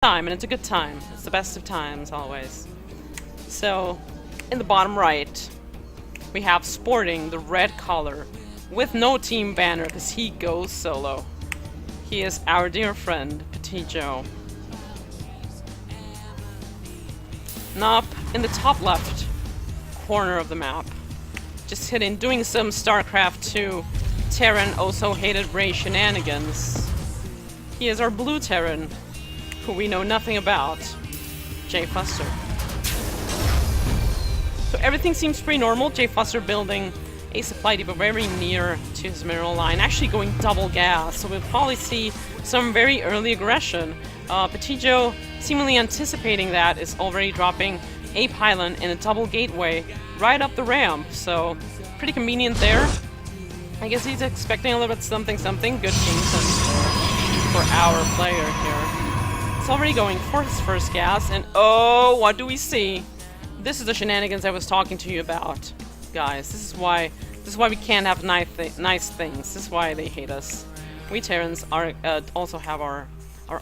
time, and it's a good time. It's the best of times, always. So, in the bottom right, we have sporting the red color with no team banner because he goes solo. He is our dear friend, PetitJoe. And up in the top left corner of the map, just doing some StarCraft 2 Terran also hated Ray shenanigans. He is our blue Terran, who we know nothing about, Jay Fuster. So everything seems pretty normal. Jay Fuster building a supply depot very near to his mineral line, actually going double gas, so we'll probably see some very early aggression. PetitJoe, seemingly anticipating that, is already dropping a pylon and a double gateway right up the ramp, so pretty convenient there. I guess he's expecting a little bit something. Good game sense for our player here. It's already going for his first gas, and oh, what do we see? This is the shenanigans I was talking to you about, guys. This is why we can't have nice things. This is why they hate us. We Terrans are also have our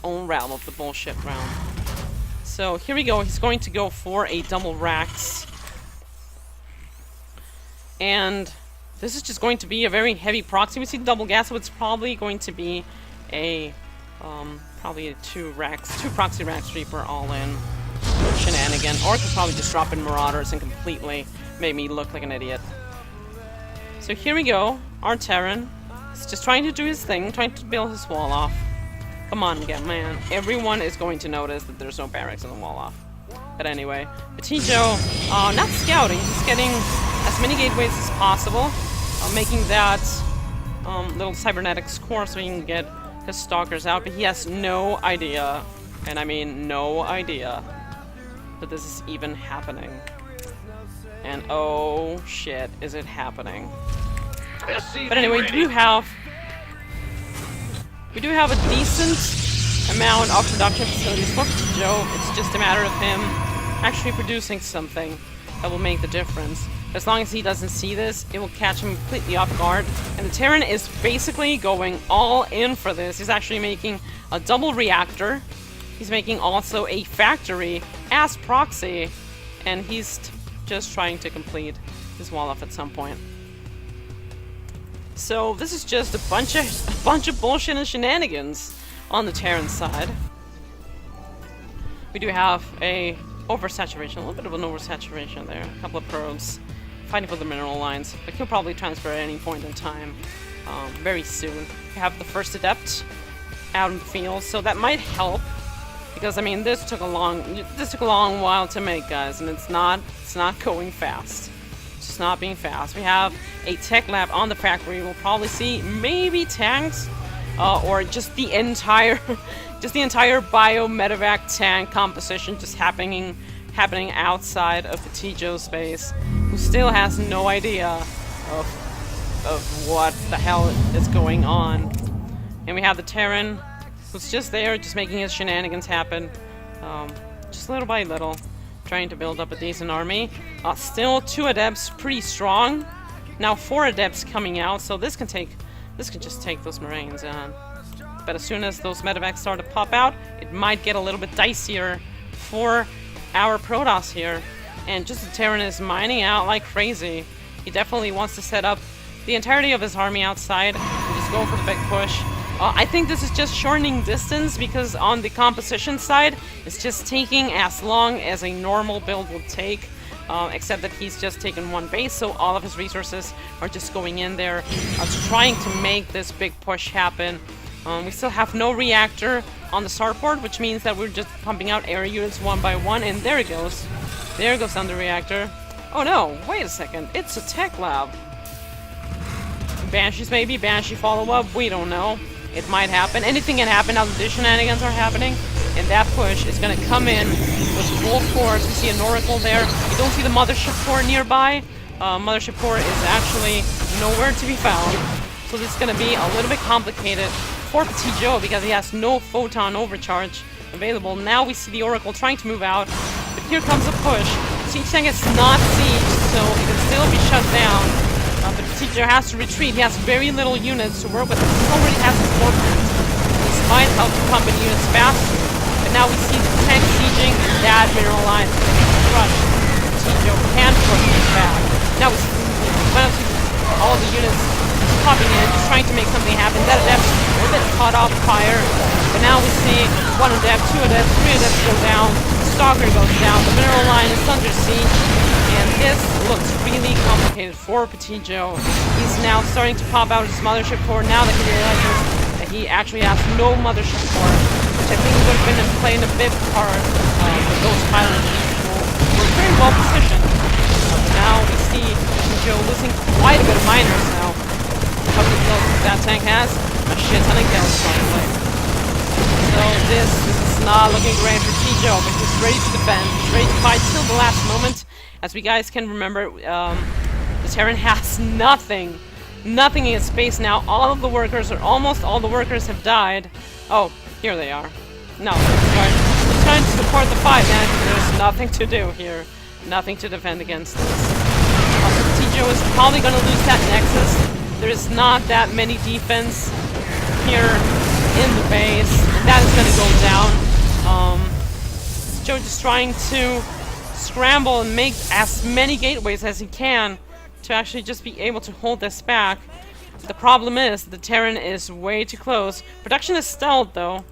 own realm of the bullshit realm. So here we go. He's going to go for a double racks, and this is just going to be a very heavy proxy. We see double gas, so it's probably going to be a probably a two proxy racks Reaper all in shenanigan, or could probably just drop in Marauders and completely make me look like an idiot. So here we go. Our Terran is just trying to do his thing, trying to build his wall off. Come on, man. Everyone is going to notice that there's no barracks on the wall off. But anyway, PetitJoe, not scouting, just getting as many gateways as possible, making that little cybernetics core so he can get his stalkers out, but he has no idea, and I mean no idea, that this is even happening. And oh shit, is it happening. But anyway, we do have a decent amount of production facilities for PetitJoe. It's just a matter of him actually producing something that will make the difference. As long as he doesn't see this, it will catch him completely off guard. And the Terran is basically going all in for this. He's actually making a double reactor. He's making also a factory as proxy. And he's just trying to complete his wall off at some point. So this is just a bunch of bullshit and shenanigans on the Terran side. We do have a oversaturation, a little bit of an oversaturation there. A couple of probes fighting for the mineral lines, but he'll probably transfer at any point in time, very soon. We have the first adept out in the field, so that might help, because I mean this took a long while to make, guys, and it's not going fast. It's just not being fast. We have a tech lab on the factory. We'll probably see maybe tanks, or just the entire bio-medevac tank composition just happening outside of PetitJoe's space, who still has no idea of what the hell is going on. And we have the Terran, who's just there, just making his shenanigans happen, just little by little, trying to build up a decent army. Still 2 adepts, pretty strong. Now 4 adepts coming out, so this can just take those Marines on. But as soon as those medevacs start to pop out, it might get a little bit dicier for our Protoss here. And just the Terran is mining out like crazy. He definitely wants to set up the entirety of his army outside and just go for the big push. I think this is just shortening distance, because on the composition side, it's just taking as long as a normal build would take, except that he's just taken 1 base, so all of his resources are just going in there, trying to make this big push happen. We still have no reactor on the starport, which means that we're just pumping out air units 1 by 1, and there it goes. There goes on the reactor. Oh no, wait a second, it's a tech lab. Banshees maybe, Banshee follow-up, we don't know. It might happen. Anything can happen now that the shenanigans are happening, and that push is going to come in with full force. We see an Oracle there. You don't see the Mothership Core nearby. Mothership Core is actually nowhere to be found, so this is going to be a little bit complicated for PetitJoe because he has no photon overcharge available. Now we see the Oracle trying to move out, but here comes a push. Siege tank is not sieged, so it can still be shut down. But PetitJoe has to retreat. He has very little units to work with. He already has his warplans. This might help to pump in units faster. But now we see changing, and that mineral line crush. PetitJoe can't push this back. Now it's all the units popping in, just trying to make something happen. That adept's a little bit caught off fire, but now we see 1 adept, 2 adepts, 3 adepts go down, Stalker goes down, the mineral line is under siege, and this looks really complicated for PetitJoe. He's now starting to pop out his mothership core now that he realizes that he actually has no mothership core, which I think would have been playing a big part with those pilots. We're very well positioned. But now we see PetitJoe losing quite a bit of miners now. How many kills that tank has? A shit ton of kills, probably. So this is not looking great for PetitJoe, but he's ready to defend. He's ready to fight till the last moment. As we guys can remember, the Terran has nothing. Nothing in space now. All of the workers, or almost all the workers, have died. Oh, here they are. No, he's trying to support the fight, man. There's nothing to do here. Nothing to defend against this. PetitJoe is probably going to lose that Nexus. There is not that many defense here in the base, and that is going to go down. PetitJoe just trying to scramble and make as many gateways as he can to actually just be able to hold this back. The problem is the Terran is way too close. Production is stalled though.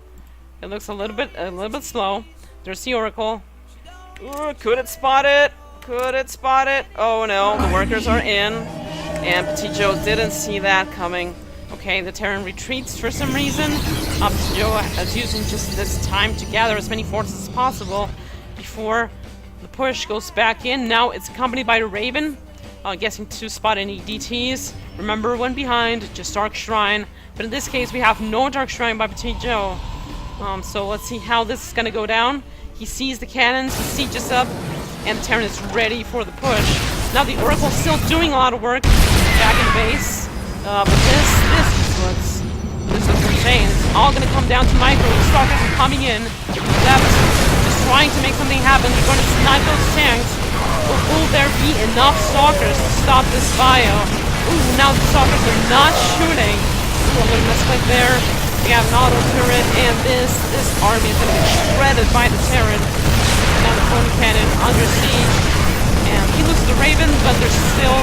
It looks a little bit slow. There's the Oracle. Ooh, could it spot it? Could it spot it? Oh no, the workers are in. And PetitJoe didn't see that coming. Okay, the Terran retreats for some reason. PetitJoe is using just this time to gather as many forces as possible before the push goes back in. Now it's accompanied by the Raven, guessing to spot any DTs. Remember, one behind, just Dark Shrine. But in this case, we have no Dark Shrine by PetitJoe. So let's see how this is going to go down. He sees the cannons, he sieges up, and the Terran is ready for the push. Now the Oracle's still doing a lot of work back in base. But this looks insane. It's all going to come down to micro. The Stalkers are coming in. Left, just trying to make something happen. They're going to snipe those tanks. Will there be enough Stalkers to stop this bio? Ooh, now the Stalkers are not shooting. Ooh, a little misclick there. We have an auto turret, and this army is going to be shredded by the Terran. Now the pony cannon under siege. And he loses the Raven, but there's still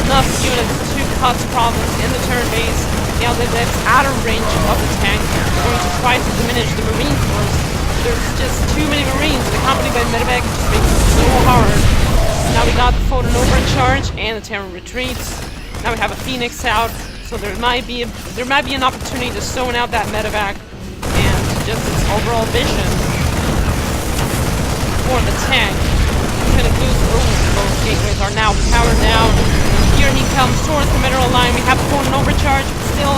enough units to cause problems in the Terran base. Now that it's out of range of the tank, we're going to try to diminish the Marine force. There's just too many Marines, and accompanied by Medevac, it just makes it so hard. Now we got the photon overcharge, and the Terran retreats. Now we have a Phoenix out, so there might be an opportunity to zone out that Medevac, and just its overall vision for the tank. He's gonna lose. Those gateways are now powered down. Here he comes towards the mineral line. We have a photon overcharge, but still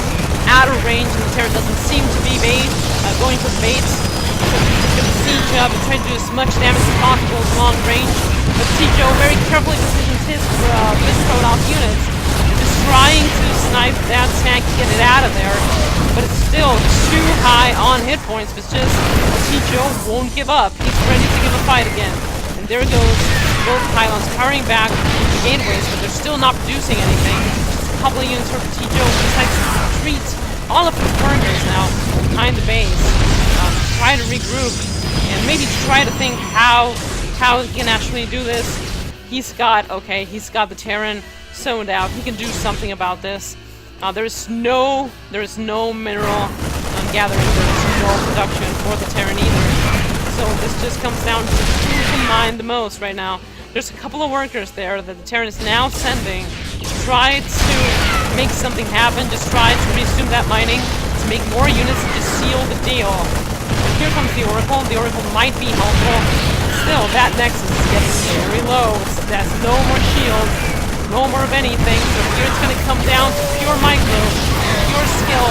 out of range, and the Terran doesn't seem to be going for bait. He's gonna siege up and try to do as much damage as possible at long range. But PetitJoe very carefully positions his code off units, just trying to snipe that tank to get it out of there. But it's still too high on hit points. But just PetitJoe won't give up. He's ready to give a fight again. And there goes both pylons powering back the gateways, but they're still not producing anything. Just a couple of units for PetitJoe decides to retreat all of his workers now behind the base. Try to regroup and maybe try to think how he can actually do this. He's got the Terran zoned out. He can do something about this. There is no mineral gathering. There is no production for the Terran either. So this just comes down to who can mine the most right now. There's a couple of workers there that the Terran is now sending to try to make something happen. Just try to resume that mining to make more units and just seal the deal. Here comes the Oracle. The Oracle might be helpful. Still, that Nexus is getting very low. There's no more shields, no more of anything. So here it's going to come down to pure micro, pure skill.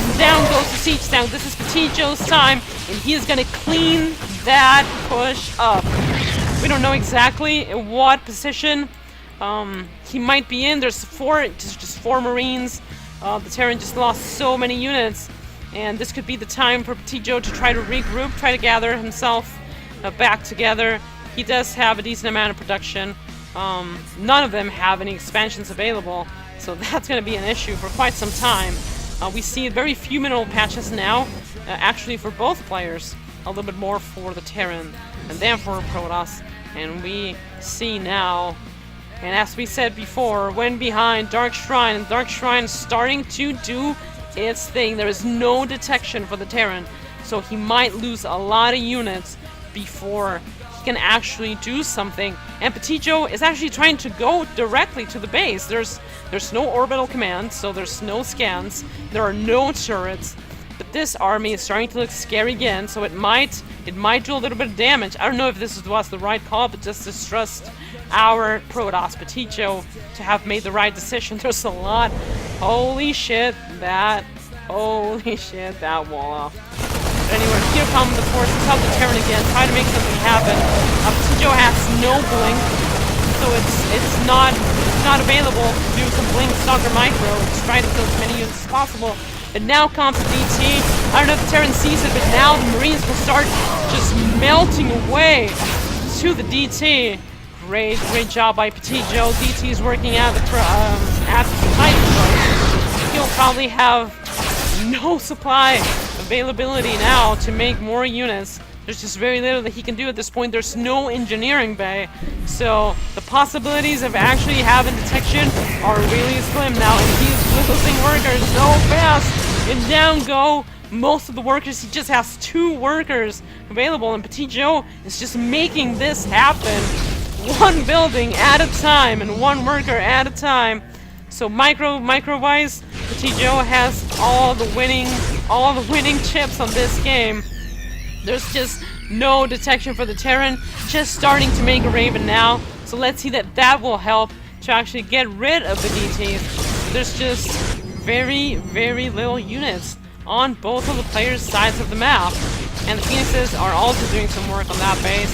And down goes the siege tank. This is PetitJoe's time, and he is going to clean that push up. We don't know exactly in what position he might be in. There's just four Marines. The Terran just lost so many units. And this could be the time for PetitJoe to try to regroup, try to gather himself back together. He does have a decent amount of production. None of them have any expansions available, so that's going to be an issue for quite some time. We see very few mineral patches now, actually for both players. a little bit more for the Terran and then for Protoss. And we see now, and as we said before, when behind Dark Shrine, and Dark Shrine is starting to do its thing. There is no detection for the Terran, so he might lose a lot of units before he can actually do something. And PetitJoe is actually trying to go directly to the base. There's no orbital command, so there's no scans. There are no turrets. But this army is starting to look scary again, so it might do a little bit of damage. I don't know if this was the right call, but just distrust our Protoss PetitJoe to have made the right decision. There's a lot. Holy shit, that wall off. But anyway, here come the forces of the Terran again, trying to make something happen. PetitJoe has no blink, so it's not available to do some blink stalker micro. Just try to kill as many units as possible. But now comes the DT. I don't know if the Terran sees it, but now the Marines will start just melting away to the DT. Great job by PetitJoe. DT is working at the Titan. He'll probably have no supply availability now to make more units. There's just very little that he can do at this point. There's no engineering bay, so the possibilities of actually having detection are really slim now, and he's losing workers so fast. And down go most of the workers. He just has 2 workers available, and PetitJoe is just making this happen. 1 building at a time and 1 worker at a time. So micro-wise, PetitJoe has all the winning chips on this game. There's just no detection for the Terran, just starting to make a Raven now. So let's see that will help to actually get rid of the DTs. There's just very little units on both of the players' sides of the map. And the Phoenixes are also doing some work on that base.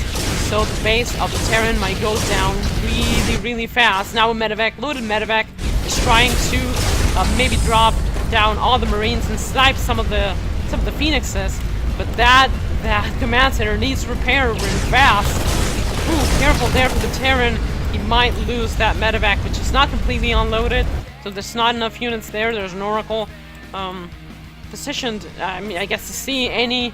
So the base of the Terran might go down really fast. Now a medevac, loaded medevac, is trying to maybe drop down all the Marines and snipe some of the Phoenixes. But that command center needs repair really fast. Ooh, careful there for the Terran. He might lose that medevac, which is not completely unloaded. So there's not enough units there. There's an Oracle positioned, I guess, to see any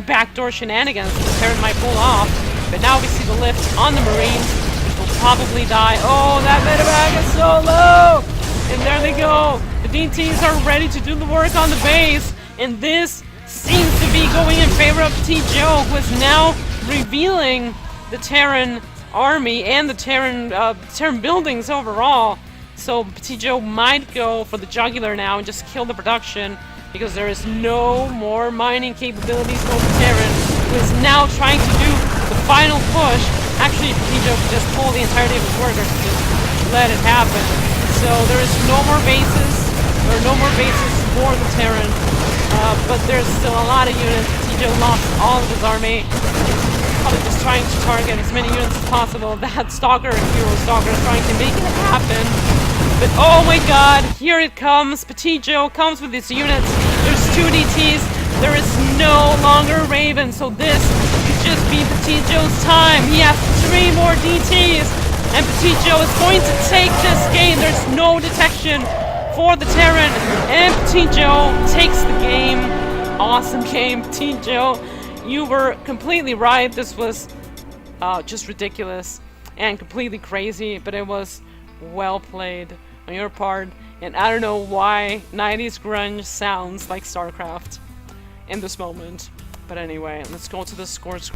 backdoor shenanigans that the Terran might pull off. But now we see the lift on the Marines, which will probably die. Oh, that medevac is so low! And there they go. The DTs are ready to do the work on the base. And this seems to be going in favor of PetitJoe, who is now revealing the Terran army and the Terran buildings overall. So PetitJoe might go for the jugular now and just kill the production, because there is no more mining capabilities for the Terran, who is now trying to do the final push. Actually, PetitJoe could just pull the entirety of his workers and just let it happen. So there is no more bases. There are no more bases for the Terran. But there's still a lot of units. PetitJoe lost all of his army. Probably just trying to target as many units as possible. That Stalker and Hero Stalker is trying to make it happen. But oh my god, here it comes. PetitJoe comes with his units. There's 2 DTs. There is no longer Raven, so this could just be PetitJoe's time. He has 3 more DTs, and PetitJoe is going to take this game. There's no detection for the Terran, and PetitJoe takes the game. Awesome game, PetitJoe. You were completely right. This was just ridiculous and completely crazy, but it was well played on your part. And I don't know why 90s grunge sounds like StarCraft in this moment. But anyway, let's go to the score screen.